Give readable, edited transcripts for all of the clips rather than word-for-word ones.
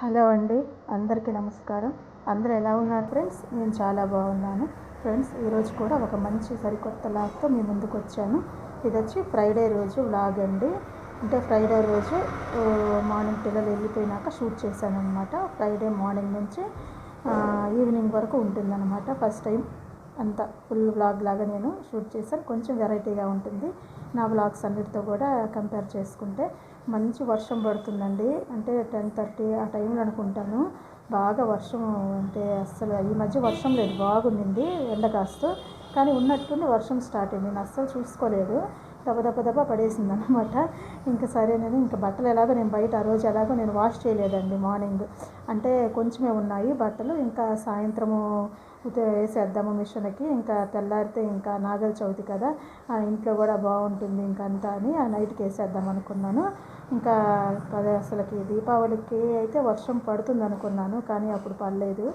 Hello అండి, అందరికీ నమస్కారం. అందరూ ఎలా ఉన్నారు ఫ్రెండ్స్? నేను చాలా బాగున్నాను ఫ్రెండ్స్. ఈరోజు కూడా ఒక మంచి సరికొత్త వ్లాగ్తో మీ ముందుకు వచ్చాను. ఇది వచ్చి ఫ్రైడే రోజు వ్లాగ్ అండి. అంటే ఫ్రైడే రోజు మార్నింగ్ పిల్లలు వెళ్ళిపోయినాక షూట్ చేశాను అనమాట. ఫ్రైడే మార్నింగ్ నుంచి ఈవినింగ్ వరకు ఉంటుందన్నమాట. ఫస్ట్ టైం అంతా ఫుల్ వ్లాగ్ లాగా నేను షూట్ చేశాను. కొంచెం వెరైటీగా ఉంటుంది నా వ్లాగ్స్ అన్నిటితో కూడా కంపేర్ చేసుకుంటే. మంచి వర్షం పడుతుందండి. అంటే 10:30 ఆ టైంలో అనుకుంటాను బాగా వర్షం. అంటే అస్సలు ఈ మధ్య వర్షం లేదు, బాగుండింది ఎండ కాస్తూ. కానీ ఉన్నట్టుండి వర్షం స్టార్ట్ అయింది. నేను అస్సలు చూసుకోలేదు, దెబ్బ పడేసింది అనమాట. ఇంకా సరేనని ఇంకా బట్టలు ఎలాగో నేను బయట ఆ రోజు ఎలాగో నేను వాష్ చేయలేదండి. మార్నింగ్ అంటే కొంచెమే ఉన్నాయి బట్టలు. ఇంకా సాయంత్రము వేసేద్దాము మిషన్కి. ఇంకా తెల్లారితే ఇంకా నాగల చవితి కదా, ఆ ఇంట్లో కూడా బాగుంటుంది ఇంకా అంతా అని ఆ నైట్కి వేసేద్దాం అనుకున్నాను. ఇంకా అసలుకి దీపావళికి అయితే వర్షం పడుతుంది అనుకున్నాను, కానీ అప్పుడు పడలేదు.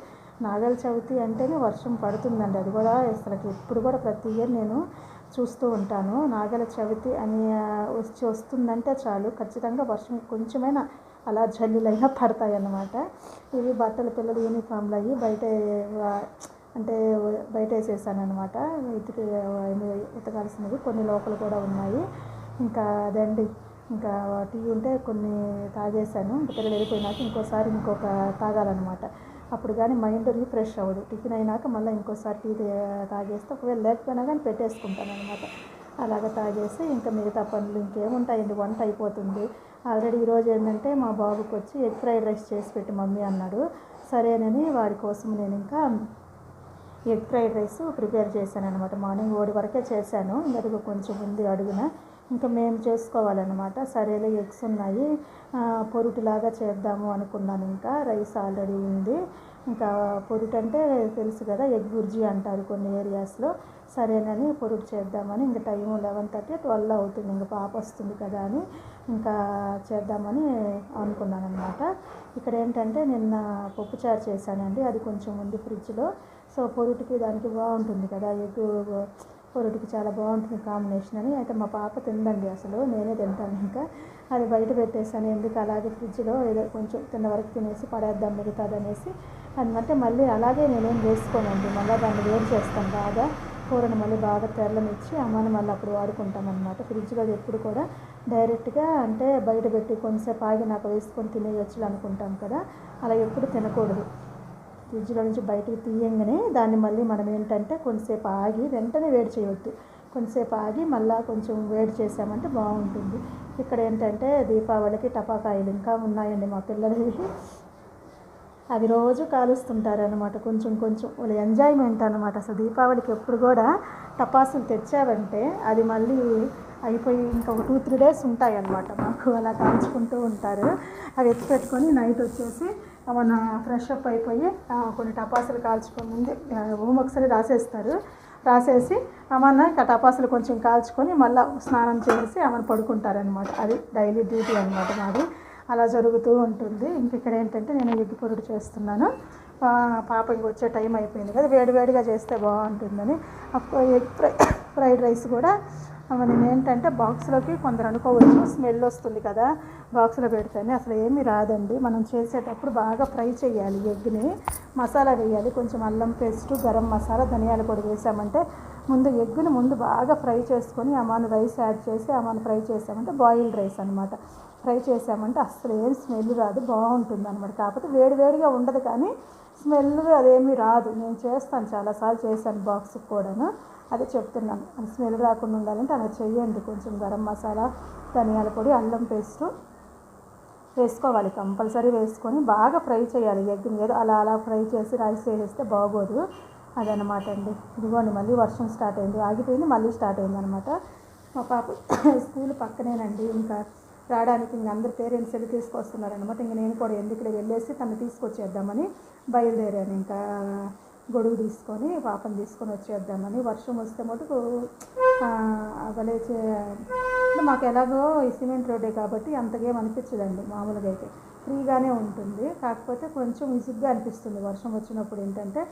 నాగల చవితి అంటేనే వర్షం పడుతుందండి. అది కూడా అసలుకి ఇప్పుడు కూడా ప్రతి ఇయర్ నేను చూస్తూ ఉంటాను. నాగల చవితి అని వస్తుందంటే చాలు ఖచ్చితంగా వర్షం కొంచెమైనా అలా జల్లులైనా పడతాయి అన్నమాట. ఇవి బట్టలు పిల్లలు యూనిఫామ్లు అయ్యి అంటే బయట వేసేసాను అనమాట. ఉతకాల్సినవి కొన్ని లోపల కూడా ఉన్నాయి. ఇంకా అదండి, ఇంకా టీ ఉంటే కొన్ని తాగేశాను. ఇంకా పిల్లలు వెళ్ళిపోయినాక ఇంకొక తాగాలన్నమాట. అప్పుడు కానీ మైండ్ రీఫ్రెష్ అవ్వదు. టిఫిన్ అయినాక మళ్ళీ ఇంకోసారి టీ తాగేస్తే ఒకవేళ లేకపోయినా కానీ పెట్టేసుకుంటాను అనమాట. అలాగ తాగేసి ఇంకా మిగతా పనులు ఇంకేముంటాయండి, వంట అయిపోతుంది ఆల్రెడీ. ఈరోజు ఏంటంటే మా బాబుకి వచ్చి ఎగ్ ఫ్రైడ్ రైస్ చేసి పెట్టి మమ్మీ అన్నాడు. సరేనని వాడి కోసం నేను ఇంకా ఎగ్ ఫ్రైడ్ రైస్ ప్రిపేర్ చేశాను అనమాట. మార్నింగ్ 1 వరకే చేశాను. ఇంకా కొంచెం ఉంది అడుగున, ఇంకా మేము చేసుకోవాలన్నమాట. సరేలే ఎగ్స్ ఉన్నాయి, పొరుటులాగా చేద్దాము అనుకున్నాను. ఇంకా రైస్ ఆల్రెడీ ఉంది. ఇంకా పొరుటు అంటే తెలుసు కదా, ఎగ్ బుర్జీ అంటారు కొన్ని ఏరియాస్లో. సరేనని పొరుటు చేద్దామని, ఇంకా టైము 11:30 12 అవుతుంది. ఇంకా పాప వస్తుంది కదా అని ఇంకా చేద్దామని అనుకున్నాను అనమాట. ఇక్కడ ఏంటంటే నిన్న పప్పుచారు చేశానండి, అది కొంచెం ఉంది ఫ్రిడ్జ్లో. సో పొరుటుకి దానికి బాగుంటుంది కదా, ఎగ్ పొరుటుకి చాలా బాగుంటుంది కాంబినేషన్ అని. అయితే మా పాప తిందండి అసలు, నేనే తింటాను. ఇంకా అది బయట పెట్టేసాను, ఎందుకు అలాగే ఫ్రిడ్జ్లో ఏదో కొంచెం తిన్న వరకు తినేసి పడేద్దాం మిగతాది అనేసి. అందుకంటే మళ్ళీ అలాగే నేనేం వేసుకోనండి, మళ్ళీ దాన్ని వేడి చేస్తాను బాగా. కూరను మళ్ళీ బాగా తెరలనిచ్చి అమ్మని మళ్ళీ అప్పుడు వాడుకుంటాం అనమాట. ఫ్రిడ్జ్లో ఎప్పుడు కూడా డైరెక్ట్గా అంటే బయట పెట్టి కొంచెంసేపు ఆగి నాకు వేసుకొని తినేయొచ్చు అనుకుంటాం కదా, అలా ఎప్పుడు తినకూడదు. ఫ్రిడ్జ్లో నుంచి బయటకు తీయంగానే దాన్ని మళ్ళీ మనం ఏంటంటే కొంచెంసేపు ఆగి వెంటనే వేడి చేయవద్దు. కొంచెంసేపు ఆగి మళ్ళీ కొంచెం వేడి చేసామంటే బాగుంటుంది. ఇక్కడ ఏంటంటే దీపావళికి టపాకాయలు ఇంకా ఉన్నాయండి మా పిల్లలవి. అవి రోజు కాలుస్తుంటారనమాట, కొంచెం వాళ్ళ ఎంజాయ్మెంట్ అనమాట. అసలు దీపావళికి ఎప్పుడు కూడా టపాసులు తెచ్చావంటే అది మళ్ళీ అయిపోయి ఇంకా ఒక 2-3 డేస్ ఉంటాయి అన్నమాట. మాకు అలా కాల్చుకుంటూ ఉంటారు. అవి ఎత్తి పెట్టుకొని నైట్ వచ్చేసి మన ఫ్రెష్ అప్ అయిపోయి కొన్ని టపాసులు కాల్చుకొని ముందు హోంవర్క్స్ అని రాసేసి అమ్మన్న టపాసులు కొంచెం కాల్చుకొని మళ్ళీ స్నానం చేసి ఆమెను పడుకుంటారనమాట. అది డైలీ డ్యూటీ అనమాట మాది. అలా జరుగుతూ ఉంటుంది. ఇంక ఇక్కడ ఏంటంటే నేను ఎగ్ పొరుటు చేస్తున్నాను. పాప ఇంక వచ్చే టైం అయిపోయింది కదా, వేడివేడిగా చేస్తే బాగుంటుందని. ఎగ్ ఫ్రైడ్ రైస్ కూడా నేను ఏంటంటే బాక్స్లోకి కొందరు అనుకోవచ్చు స్మెల్ వస్తుంది కదా బాక్స్లో పెడితేనే, అసలు ఏమీ రాదండి. మనం చేసేటప్పుడు బాగా ఫ్రై చేయాలి ఎగ్ని, మసాలా వేయాలి, కొంచెం అల్లం పేస్ట్, గరం మసాలా, ధనియాల పొడి వేసామంటే ఎగ్గుని బాగా ఫ్రై చేసుకొని అమ్మాను రైస్ యాడ్ చేసి అమ్మాను ఫ్రై చేసామంటే బాయిల్డ్ రైస్ అనమాట. ఫ్రై చేసామంటే అస్సలు ఏం స్మెల్ రాదు, బాగుంటుంది అనమాట. కాకపోతే వేడివేడిగా ఉండదు కానీ స్మెల్ అదేమీ రాదు. నేను చేస్తాను, చాలాసార్లు చేశాను బాక్స్కి కూడాను. అదే చెప్తున్నాను, అది స్మెల్ రాకుండా ఉండాలంటే అలా చేయండి. కొంచెం గరం మసాలా, ధనియాల పొడి, అల్లం పేస్టు వేసుకోవాలి, కంపల్సరీ వేసుకొని బాగా ఫ్రై చేయాలి ఎగ్ని. ఏదో అలా ఫ్రై చేసి రైస్ వేసేస్తే బాగోదు. అదనమాట అండి. ఇదిగోండి మళ్ళీ వర్షం స్టార్ట్ అయింది, ఆగిపోయింది మళ్ళీ స్టార్ట్ అయింది అనమాట. మా పాప స్కూల్ పక్కనేనండి, ఇంకా రావడానికి ఇంక అందరు పేరెంట్స్ వెళ్ళి తీసుకొస్తున్నారనమాట. ఇంక నేను కూడా ఎందుకులే వెళ్ళేసి తను తీసుకొచ్చేద్దామని బయలుదేరాను. ఇంకా గొడుగు తీసుకొని పాపను తీసుకొని వచ్చేద్దామని. వర్షం వస్తే మటుకు భలే మాకు ఎలాగో ఈ సిమెంట్ రోడ్డే కాబట్టి అంతగేం అనిపించదండి. మామూలుగా అయితే ఫ్రీగానే ఉంటుంది, కాకపోతే కొంచెం విసుగ్గా అనిపిస్తుంది వర్షం వచ్చినప్పుడు. ఏంటంటే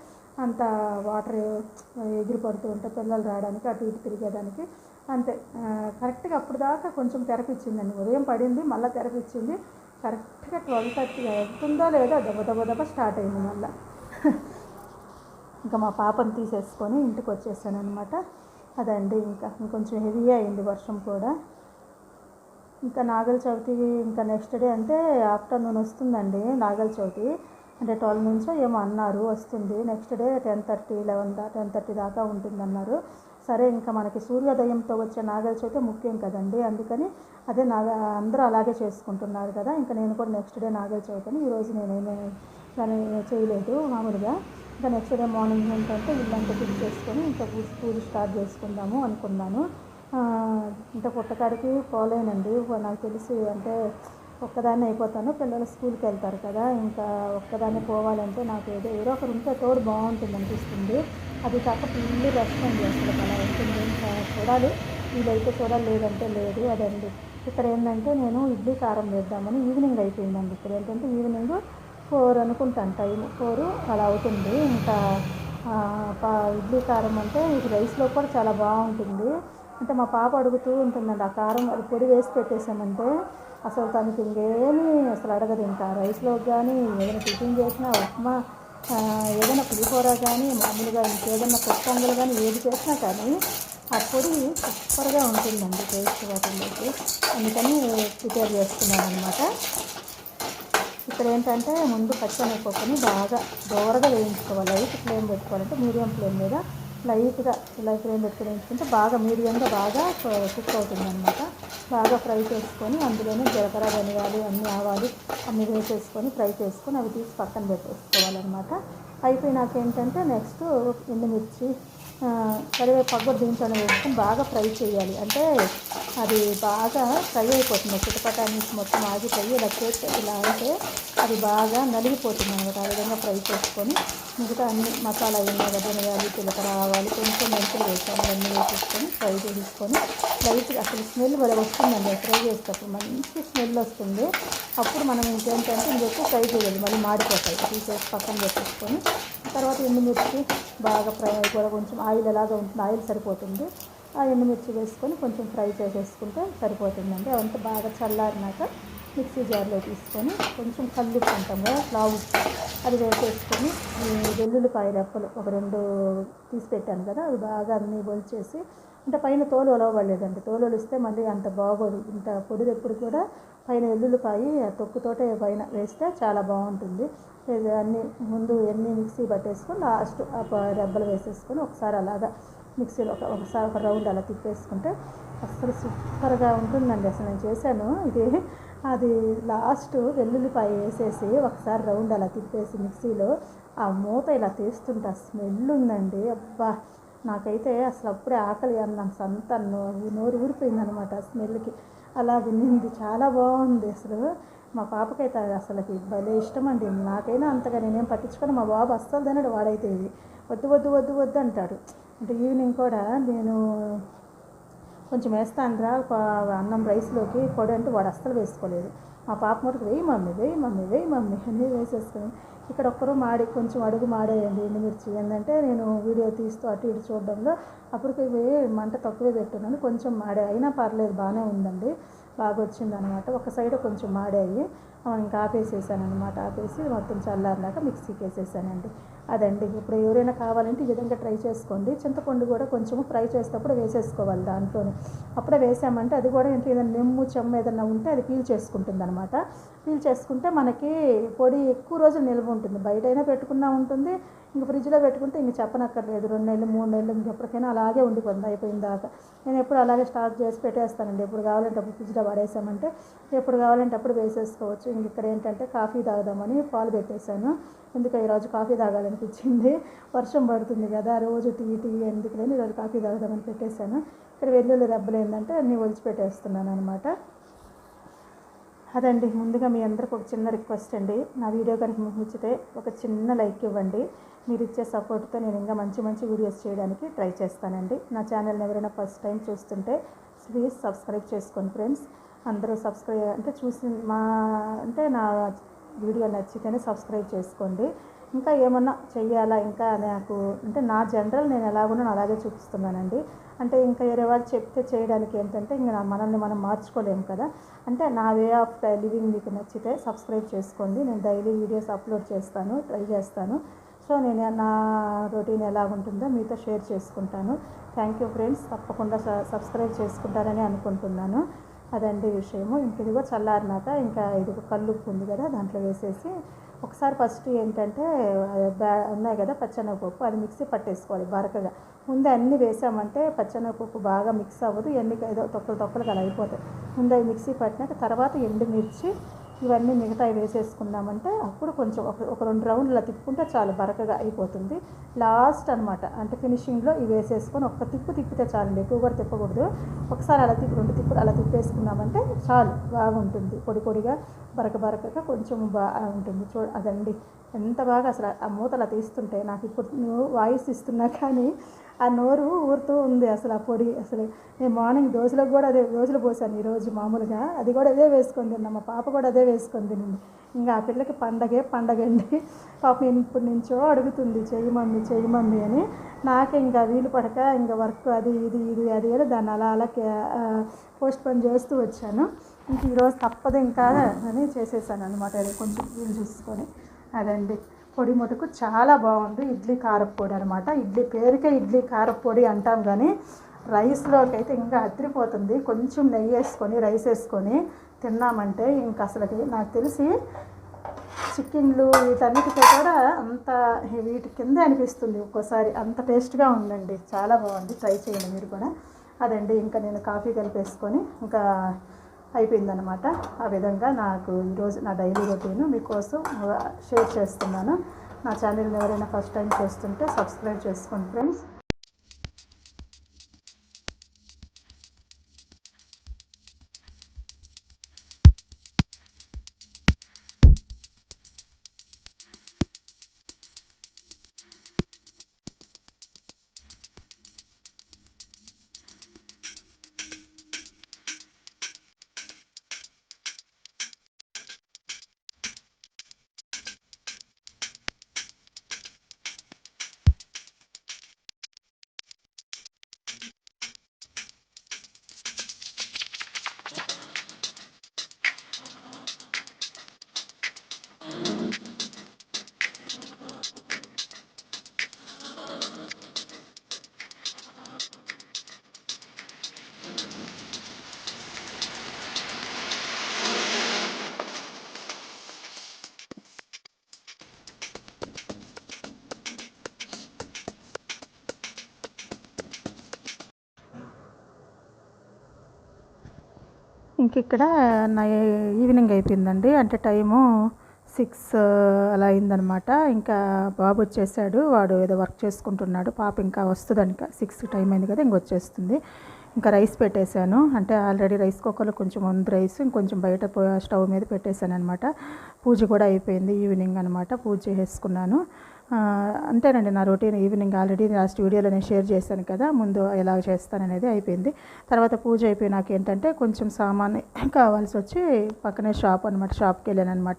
అంత వాటర్ ఎగిరి పడుతూ ఉంటే పిల్లలు రావడానికి అటు ఇటు తిరిగేదానికి అంతే. కరెక్ట్గా అప్పుడు దాకా కొంచెం తెరపిచ్చిందండి, ఉదయం పడింది మళ్ళీ తెరపిచ్చింది. కరెక్ట్గా 12:30 అవుతుందో లేదో దెబ్బ స్టార్ట్ అయింది మళ్ళీ. ఇంకా మా పాపను తీసేసుకొని ఇంటికి వచ్చేసాను అనమాట. అదండి ఇంకా ఇంకొంచెం హెవీ అయింది వర్షం కూడా. ఇంకా నాగల చవితి ఇంకా నెక్స్ట్ డే అంటే ఆఫ్టర్నూన్ వస్తుందండి నాగల చవితి. అంటే 12 నుంచో ఏమో అన్నారు వస్తుంది. నెక్స్ట్ డే 10:30 10:30 దాకా ఉంటుందన్నారు. సరే ఇంకా మనకి సూర్యోదయంతో వచ్చే నాగల చవితి ముఖ్యం కదండి, అందుకని అదే అందరూ అలాగే చేసుకుంటున్నారు కదా. ఇంకా నేను కూడా నెక్స్ట్ డే నాగల చవితి అని ఈరోజు నేనేమీ దాన్ని చేయలేదు మామూలుగా. ఇంకా నెక్స్ట్ డే మార్నింగ్ ఏంటంటే ఇల్లంతా క్లీన్ చేసుకొని ఇంకా పూజ స్టార్ట్ చేసుకుందాము అనుకున్నాను. ఇంకా పుట్టకాడికి పోలేనండి, నాకు తెలిసి అంటే ఒక్కదాన్ని అయిపోతాను. పిల్లలు స్కూల్కి వెళ్తారు కదా, ఇంకా ఒక్కదాన్ని పోవాలంటే నాకు ఎవరో ఒకరు ఉంటే తోడు బాగుంటుంది అనిపిస్తుంది. అది కాక ఫుల్ రష్ అండి, అసలు అలా ఉంటుంది. ఇంకా చూడాలి, వీలైతే చూడాలి, లేదంటే లేదు. అదండి ఇక్కడ ఏంటంటే నేను ఇడ్లీ కారం వేద్దామని ఈవినింగ్ అయిపోయిందండి. ఇక్కడ ఏంటంటే ఈవినింగ్ 4 అనుకుంటాను, టైం 4 అలా అవుతుంది. ఇంకా ఇడ్లీ కారం అంటే ఇది రైస్లో కూడా చాలా బాగుంటుంది. అంటే మా పాప అడుగుతూ ఉంటుందండి, ఆ కారం అది పొడి వేసి పెట్టేసామంటే అసలు తనకి ఇంకేమీ అసలు అడగదు. ఇంకా రైస్లోకి కానీ ఏదైనా టిఫిన్ చేసినా, ఉప్మా, ఏదైనా పులిహోర కానీ, మామూలుగా ఇంకేదైనా పొంగలు కానీ ఏది చేసినా కానీ ఆ పొడి సూపర్గా ఉంటుందండి టేస్ట్ వాటిల్లోకి. అందుకని ప్రిపేర్ చేస్తున్నాను అనమాట. ఇక్కడ ఏంటంటే ముందు పచ్చనపప్పుని బాగా దోరగా వేయించుకోవాలి. లైట్ ఫ్లేమ్ పెట్టుకోవాలంటే మీడియం ఫ్లేమ్ మీద లైట్గా ఇలా ఫ్లేమ్ పెట్టుకుని వేయించుకుంటే బాగా మీడియంగా బాగా కుక్ అవుతుంది అనమాట. బాగా ఫ్రై చేసుకొని అందులోనే జీలకర్ర, ధనియాలు అన్నీ ఆవాలు అన్నీ వేసేసుకొని ఫ్రై చేసుకొని అవి తీసి పక్కన పెట్టేసుకోవాలన్నమాట. అయిపోయినాక ఏంటంటే నెక్స్ట్ ఎండుమిర్చి, కరివేపాకు కూడా దీంట్లోనే వేసుకొని బాగా ఫ్రై చేయాలి. అంటే అది బాగా ఫ్రై అయిపోతుంది, చిటపటాన్ని మొత్తం ఆగిపోయి ఇలా చేస్తే ఇలా అంటే అది బాగా నలిగిపోతుంది అనమాట. ఆ విధంగా ఫ్రై చేసుకొని మిగతా అన్ని మసాలా ఉన్నాయి, ధనియాలు, జీలకర్ర, ఆవాలు, కొంచెం మెంతులు వేసాను, అన్నీ వేసేసుకొని ఫ్రై చేసుకొని లైట్గా అసలు స్మెల్ కూడా వస్తుందండి. ఫ్రై చేసేటప్పుడు మంచి స్మెల్ వస్తుంది. అప్పుడు మనం ఇంకేంటంటే ఇంకెక్కువ ఫ్రై చేయాలి, మళ్ళీ మాడిపోతాయి. తీసేసి పక్కన పెట్టేసుకొని తర్వాత ఎండుమిర్చి బాగా ఫ్రై కూడా కొంచెం ఆయిల్ ఎలాగో ఉంటుంది, ఆయిల్ సరిపోతుంది. ఆ ఎండుమిర్చి వేసుకొని కొంచెం ఫ్రై చేసేసుకుంటే సరిపోతుందండి. అవంతా బాగా చల్లారినాక మిక్సీ జార్లో తీసుకొని కొంచెం కల్లుప్పు అంటాం కదా, లావు అది వేసేసుకొని వెల్లుల్లిపాయ రెప్పలు ఒక 2 తీసి పెట్టాను కదా, అవి బాగా అన్నీ ఒలిచేసి, అంటే పైన తోలు ఒలవలేదండి, తోలు ఒలిస్తే మళ్ళీ అంత బాగోదు. ఇంత పొడి ఎప్పుడు కూడా పైన వెల్లుల్లిపాయ తొక్కుతోటే పైన వేస్తే చాలా బాగుంటుంది. అన్నీ ముందు ఎన్ని మిక్సీ పట్టేసుకొని లాస్ట్ రెబ్బలు వేసేసుకొని ఒకసారి అలాగా మిక్సీలో ఒకసారి ఒక రౌండ్ అలా తిప్పేసుకుంటే అసలు సూపర్గా ఉంటుందండి. అసలు నేను చేశాను ఇది. అది లాస్ట్ వెల్లుల్లిపాయ వేసేసి ఒకసారి రౌండ్ అలా తిప్పేసి మిక్సీలో ఆ మూత ఇలా తీస్తుంటే ఆ స్మెల్ ఉందండి, అబ్బా నాకైతే అసలు అప్పుడే ఆకలి అన్నాం సంత నోరు ఊరిపోయిందనమాట ఆ స్మెల్కి. అలా వినింది, చాలా బాగుంది అసలు. మా పాపకైతే అసలుకి భలే ఇష్టం అండి. నాకైనా అంతగా నేనేం పట్టించుకొని, మా బాబు అస్సలు తినడు. వాడైతే ఇది వద్దు వద్దు వద్దు వద్దు అంటాడు. అంటే ఈవినింగ్ కూడా నేను కొంచెం వేస్తానురా అన్నం రైస్లోకి పొడి అంటే వాడు అస్సలు వేసుకోలేదు. మా పాప మటుకు వేయి మమ్మీ వేయి మమ్మీ వేయి మమ్మీ అన్నీ వేసేసుకొని, ఇక్కడ ఒక్కరూ కొంచెం అడుగు మాడేయండి ఎండుమిర్చి. ఏంటంటే నేను వీడియో తీస్తూ అటు ఇటు చూడడంలో అప్పటికి మంట తక్కువే పెట్టున్నాను, కొంచెం మాడే, అయినా పర్లేదు బాగానే ఉందండి, బాగా వచ్చిందనమాట. ఒక సైడ్ కొంచెం మాడాయి, ఇంకా ఆపేసేసాను అనమాట. ఆపేసి మొత్తం చల్లారినాక మిక్సీకి వేసేసానండి. అదండి ఇప్పుడు ఎవరైనా కావాలంటే ఈ విధంగా ట్రై చేసుకోండి. చింతపండు కూడా కొంచెం ఫ్రై చేసేటప్పుడు వేసేసుకోవాలి దాంట్లోనే. అప్పుడే వేసామంటే అది కూడా ఏదైనా నెమ్ము చెమ్మ ఏదైనా ఉంటే అది పీల్ చేసుకుంటుంది అనమాట. పీల్ చేసుకుంటే మనకి పొడి ఎక్కువ రోజులు నిల్వ ఉంటుంది. బయటైనా పెట్టుకున్నా ఉంటుంది, ఇంక ఫ్రిడ్జ్లో పెట్టుకుంటే ఇంక చెప్పనక్కర్లేదు, 2 నెలలు 3 నెలలు ఇంకెప్పటికైనా అలాగే ఉండిపోతుంది అయిపోయిన దాకా. నేను ఎప్పుడు అలాగే స్టాక్ చేసి పెట్టేస్తానండి. ఎప్పుడు కావాలంటే అప్పుడు ఫ్రిడ్జ్లో పడేసామంటే ఎప్పుడు కావాలంటే అప్పుడు వేసేసుకోవచ్చు. ఇంక ఇక్కడ ఏంటంటే కాఫీ తాగుదామని పాలు పెట్టేశాను. ఎందుకు ఈరోజు కాఫీ తాగాలనిపించింది, వర్షం పడుతుంది కదా, రోజు టీ ఎందుకులేని ఈరోజు కాఫీ తాగుదామని పెట్టేశాను. ఇక్కడ వెల్లుల్లి రెబ్బలు ఏంటంటే అన్నీ ఒలిచిపెట్టేస్తున్నాను అనమాట. అదండి, ముందుగా మీ అందరికి ఒక చిన్న రిక్వెస్ట్ అండి, నా వీడియో కనుక మీకు నచ్చితే ఒక చిన్న లైక్ ఇవ్వండి. మీరు ఇచ్చే సపోర్ట్తో నేను ఇంకా మంచి మంచి వీడియోస్ చేయడానికి ట్రై చేస్తానండి. నా ఛానల్ని ఎవరైనా ఫస్ట్ టైం చూస్తుంటే ప్లీజ్ సబ్స్క్రైబ్ చేసుకోండి ఫ్రెండ్స్. అందరూ సబ్స్క్రైబ్ అంటే నా వీడియో నచ్చితేనే సబ్స్క్రైబ్ చేసుకోండి. ఇంకా ఏమన్నా చెయ్యాలా ఇంకా నాకు అంటే నా జనరల్ నేను ఎలాగున్నానో అలాగే చూపిస్తున్నానండి. అంటే ఇంకా వేరే వాళ్ళు చెప్తే చేయడానికి ఏంటంటే ఇంకా మనల్ని మనం మార్చుకోలేము కదా. అంటే నా వే ఆఫ్ లివింగ్ మీకు నచ్చితే సబ్స్క్రైబ్ చేసుకోండి. నేను డైలీ వీడియోస్ అప్లోడ్ చేస్తాను, ట్రై చేస్తాను. సో నేను నా రొటీన్ ఎలా ఉంటుందో మీతో షేర్ చేసుకుంటాను. థ్యాంక్ యూ ఫ్రెండ్స్, తప్పకుండా సబ్స్క్రైబ్ చేసుకుంటారని అనుకుంటున్నాను. అదండి విషయము. ఇంక ఇదిగో చల్లారినాక ఇంకా ఇదిగో కల్లుప్పు ఉంది కదా, దాంట్లో వేసేసి ఒకసారి ఫస్ట్ ఏంటంటే ఉన్నాయి కదా పచ్చెనగపప్పు, అది మిక్సీ పట్టేసుకోవాలి బరకగా. ముందే అన్నీ వేసామంటే పచ్చెనగపప్పు బాగా మిక్స్ అవ్వదు, ఎన్ని ఏదో తొక్కలు అలా అయిపోతాయి. ముందు అవి మిక్సీ పట్టినాక తర్వాత ఎండుమిర్చి ఇవన్నీ మిగతావి వేసేసుకున్నామంటే అప్పుడు కొంచెం ఒక 2 రౌండ్లు అలా తిప్పుకుంటే చాలు, బరకగా అయిపోతుంది. లాస్ట్ అనమాట, అంటే ఫినిషింగ్లో ఇవి వేసేసుకొని ఒక్క తిప్పితే చాలండి, ఎక్కువ కూడా తిప్పకూడదు. ఒకసారి అలా 2 తిప్పులు అలా తిప్పేసుకున్నామంటే చాలు, బాగుంటుంది. పొడిగా బరకగా కొంచెం బాగా ఉంటుంది. అదండి ఎంత బాగా అసలు ఆ మూతలా తీస్తుంటే నాకు ఇప్పుడు నువ్వు వాయిస్ ఇస్తున్నా కానీ ఆ నోరు ఊరుతూ ఉంది. అసలు ఆ పొడి అసలు నేను మార్నింగ్ దోశలకు కూడా అదే దోశలు పోసాను ఈరోజు మామూలుగా, అది కూడా అదే వేసుకొని తిన్నా. మా పాప కూడా అదే వేసుకొని తినింది. ఇంకా ఆ పిల్లకి పండగండి. పాప నేను ఇప్పుడు నుంచో అడుగుతుంది చెయ్యి మమ్మీ అని. నాకే ఇంకా వీలు పడక ఇంకా వర్క్ అది అని దాన్ని అలా పోస్ట్ పోన్ చేస్తూ వచ్చాను. ఇంక ఈరోజు తప్పదు ఇంకా అని చేసేసాను అనమాట, అది కొంచెం వీలు చూసుకొని. అదండి పొడి మటుకు చాలా బాగుంది. ఇడ్లీ కారప్పొడి అనమాట. పేరుకే ఇడ్లీ కారప్పొడి అంటాం కానీ రైస్లోకి అయితే ఇంకా అదిరిపోతుంది. కొంచెం నెయ్యి వేసుకొని రైస్ వేసుకొని తిన్నామంటే ఇంకా అసలుకి నాకు తెలిసి చికెన్లు వీటన్నిటితో కూడా అంత వీటి కింద అనిపిస్తుంది ఒక్కోసారి, అంత టేస్ట్గా ఉందండి. చాలా బాగుంది, ట్రై చేయండి మీరు కూడా. అదండి ఇంకా నేను కాఫీ కలిపేసుకొని ఇంకా అయిపోయిందనమాట. ఆ విధంగా నాకు ఈరోజు నా డైలీ రొటీన్ మీకోసం షేర్ చేస్తున్నాను. నా ఛానల్ని ఎవరైనా ఫస్ట్ టైం చేస్తుంటే సబ్స్క్రైబ్ చేసుకోండి ఫ్రెండ్స్. ఇంక ఇక్కడ నా ఈవినింగ్ అయిపోయిందండి, అంటే టైము 6 అలా అయిందనమాట. ఇంకా బాబు వచ్చేసాడు, వాడు ఏదో వర్క్ చేసుకుంటున్నాడు. పాప ఇంకా వస్తుందని 6 టైం అయింది కదా, ఇంక వచ్చేస్తుంది. ఇంకా రైస్ పెట్టేశాను, అంటే ఆల్రెడీ రైస్ కుక్కర్లో కొంచెం ఉంది రైస్, ఇంకొంచెం బయట స్టవ్ మీద పెట్టేశాను అనమాట. పూజ కూడా అయిపోయింది ఈవినింగ్ అనమాట, పూజ చేసేసుకున్నాను. అంతేనండి నా రొటీన్ ఈవినింగ్. ఆల్రెడీ లాస్ట్ వీడియోలో నేను షేర్ చేశాను కదా ముందు ఎలా చేస్తాననేది. అయిపోయింది. తర్వాత పూజ అయిపోయినాక ఏంటంటే కొంచెం సామాన్ కావాల్సి వచ్చి పక్కనే షాప్ అనమాట, షాప్కి వెళ్ళాను అనమాట.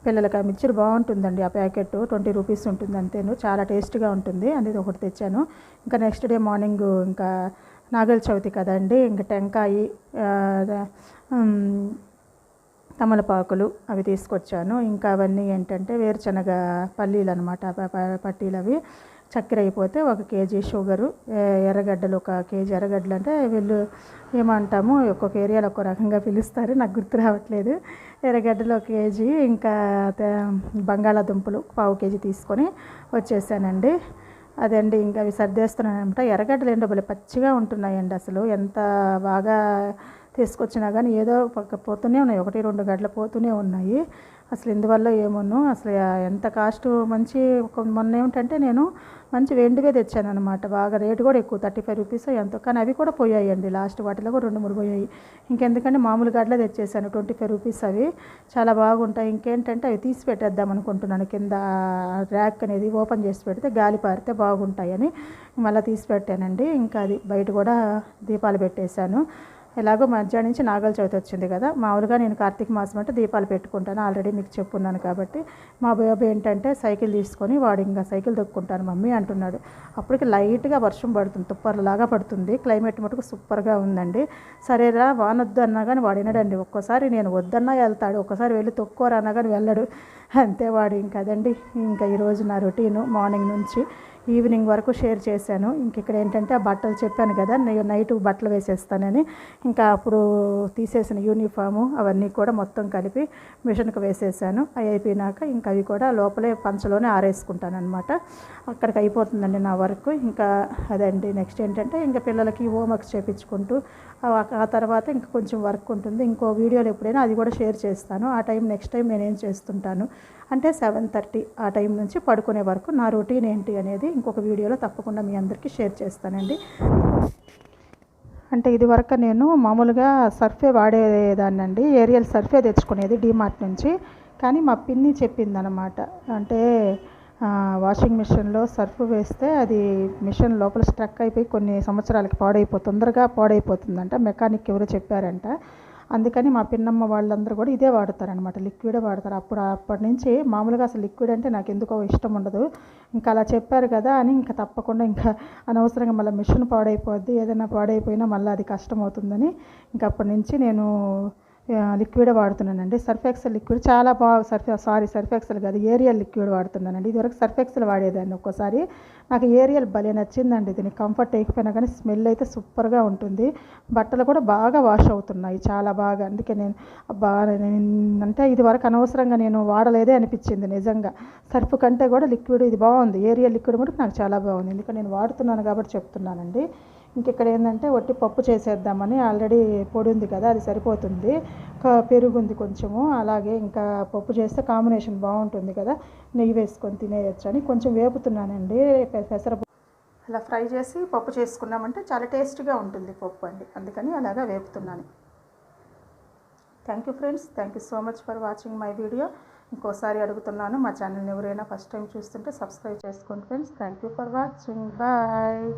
పిల్లలకి ఆ మిక్చర్ బాగుంటుందండి, ఆ ప్యాకెట్ 20 రూపీస్ ఉంటుంది అంతేను, చాలా టేస్ట్గా ఉంటుంది అనేది ఒకటి తెచ్చాను. ఇంకా నెక్స్ట్ డే మార్నింగ్ ఇంకా నాగల చవితి కదండి, ఇంకా టెంకాయ తమలపాకులు అవి తీసుకొచ్చాను. ఇంకా అవన్నీ ఏంటంటే వేరుశనగ పల్లీలు అనమాట, పట్టీలు అవి. చక్కెర అయిపోతే 1 కేజీ షుగరు, ఎర్రగడ్డలు 1 కేజీ ఎర్రగడ్డలు, అంటే వీళ్ళు ఏమంటాము ఒక్కొక్క ఏరియాలో ఒక్కో రకంగా పిలుస్తారు, నాకు గుర్తు రావట్లేదు. ఎర్రగడ్డలు 1 కేజీ, ఇంకా బంగాళాదుంపలు 1/4 కేజీ తీసుకొని వచ్చేసానండి. అదండి ఇంకా అవి సర్దేస్తున్నాను అనమాట. ఎర్రగడ్డలు ఏంటో భలే పచ్చిగా ఉంటున్నాయండి, అసలు ఎంత బాగా తీసుకొచ్చినా కానీ ఏదో పోతూనే ఉన్నాయి, 1-2 గడ్డలు పోతూనే ఉన్నాయి. అసలు ఇందువల్ల ఏమోను, అసలు ఎంత కాస్ట్ మంచి మొన్న ఏమిటంటే నేను మంచి వెండివే తెచ్చాను అనమాట. బాగా రేటు కూడా ఎక్కువ, 35 రూపీస్ ఎంతో, కానీ అవి కూడా పోయాయండి లాస్ట్, వాటిలో కూడా 2-3 పోయాయి. ఇంకెందుకంటే మామూలు గడ్డలే తెచ్చేసాను, 25 రూపీస్ అవి చాలా బాగుంటాయి. ఇంకేంటంటే అవి తీసి పెట్టేద్దాం అనుకుంటున్నాను, కింద ర్యాక్ అనేది ఓపెన్ చేసి పెడితే గాలి పారితే బాగుంటాయని మళ్ళీ తీసి పెట్టానండి. ఇంకా అది బయట కూడా దీపాలు పెట్టేశాను. ఎలాగో మధ్యాహ్నం నుంచి నాగల చవితి వచ్చింది కదా, మామూలుగా నేను కార్తీక మాసం అంటే దీపాలు పెట్టుకుంటాను, ఆల్రెడీ మీకు చెప్పున్నాను కాబట్టి. మా బాబు ఏంటంటే సైకిల్ తీసుకొని వాడు ఇంకా సైకిల్ తొక్కుంటాను మమ్మీ అంటున్నాడు. అప్పటికి లైట్గా వర్షం పడుతుంది, తుప్పర్లాగా పడుతుంది, క్లైమేట్ మటుకు సూపర్గా ఉందండి. సరేరా వానొద్దు అన్నా కానీ వాడు వినడండి. ఒక్కోసారి నేను వద్దన్నా వెళ్తాడు, ఒక్కసారి వెళ్ళి తొక్కోరా అన్నా కానీ వెళ్ళడు. అంతే వాడు. ఇంకా అదండి ఇంకా ఈరోజు నా రొటీను మార్నింగ్ నుంచి ఈవినింగ్ వరకు షేర్ చేశాను. ఇంక ఇక్కడ ఏంటంటే ఆ బట్టలు చెప్పాను కదా నైట్ బట్టలు వేసేస్తానని, ఇంకా అప్పుడు తీసేసిన యూనిఫాము అవన్నీ కూడా మొత్తం కలిపి మిషన్కి వేసేసాను. అవి అయిపోయినాక ఇంకా అవి కూడా లోపలే పంచలోనే ఆరేసుకుంటాను అనమాట. అక్కడికి అయిపోతుందండి నా వర్క్. ఇంకా అదండి నెక్స్ట్ ఏంటంటే ఇంకా పిల్లలకి హోంవర్క్స్ చేయించుకుంటూ ఆ తర్వాత ఇంకా కొంచెం వర్క్ ఉంటుంది. ఇంకో వీడియోలు ఎప్పుడైనా అది కూడా షేర్ చేస్తాను. ఆ టైం నెక్స్ట్ టైం నేనేం చేస్తుంటాను అంటే 7:30 ఆ టైం నుంచి పడుకునే వరకు నా రొటీన్ ఏంటి అనేది ఇంకొక వీడియోలో తప్పకుండా మీ అందరికీ షేర్ చేస్తానండి. అంటే ఇది వరకు నేను మామూలుగా సర్ఫే వాడేదాన్నండి, ఏరియల్ సర్ఫే తెచ్చుకునేది డీమార్ట్ నుంచి. కానీ మా పిన్ని చెప్పిందనమాట, అంటే వాషింగ్ మిషన్లో సర్ఫ్ వేస్తే అది మిషన్ లోపల స్ట్రక్ అయిపోయి కొన్ని సంవత్సరాలకి తొందరగా పాడైపోతుందంట, మెకానిక్ ఎవరో చెప్పారంట. అందుకని మా పిన్నమ్మ వాళ్ళందరూ కూడా ఇదే వాడతారనమాట, లిక్విడే వాడతారు. అప్పటి నుంచి మామూలుగా అసలు లిక్విడ్ అంటే నాకు ఎందుకో ఇష్టం ఉండదు. ఇంకా అలా చెప్పారు కదా అని ఇంకా తప్పకుండా ఇంకా అనవసరంగా మళ్ళీ మిషన్ పాడైపోద్ది, ఏదైనా పాడైపోయినా మళ్ళీ అది కష్టం అవుతుందని ఇంకా అప్పటి నుంచి నేను లిక్విడే వాడుతున్నానండి. సర్ఫ్ ఎక్సెల్ లిక్విడ్ చాలా బాగా సర్ఫ్ ఎక్సెల్ కాదు, ఏరియల్ లిక్విడ్ వాడుతున్నానండి. ఇదివరకు సర్ఫ్ ఎక్సెల్ వాడేదాన్ని ఒక్కోసారి. నాకు ఏరియల్ భలే నచ్చిందండి. దీనికి కంఫర్ట్ అయిపోయినా కానీ స్మెల్ అయితే సూపర్గా ఉంటుంది. బట్టలు కూడా బాగా వాష్ అవుతున్నాయి చాలా బాగా. అందుకే నేను అంటే ఇది వరకు అనవసరంగా నేను వాడలేదే అనిపించింది నిజంగా. సర్ఫ్ కంటే కూడా లిక్విడ్ ఇది బాగుంది, ఏరియల్ లిక్విడ్ కూడా నాకు చాలా బాగుంది. ఎందుకంటే నేను వాడుతున్నాను కాబట్టి చెప్తున్నానండి. ఇంకెక్కడ ఏంటంటే ఒట్టి పప్పు చేసేద్దామని, ఆల్రెడీ పొడి ఉంది కదా అది సరిపోతుంది, పెరుగు ఉంది కొంచెము, అలాగే ఇంకా పప్పు చేస్తే కాంబినేషన్ బాగుంటుంది కదా, నెయ్యి వేసుకొని తినేయచ్చు అని కొంచెం వేపుతున్నానండి. పెసరపప్పు అలా ఫ్రై చేసి పప్పు చేసుకున్నామంటే చాలా టేస్ట్గా ఉంటుంది పప్పు అండి, అందుకని అలాగా వేపుతున్నాను. Thank you friends, thank you so much for watching my video. ఇంకోసారి అడుగుతున్నాను, మా ఛానల్ని ఎవరైనా ఫస్ట్ టైం చూస్తుంటే సబ్స్క్రైబ్ చేసుకోండి friends. Thank you for watching, bye.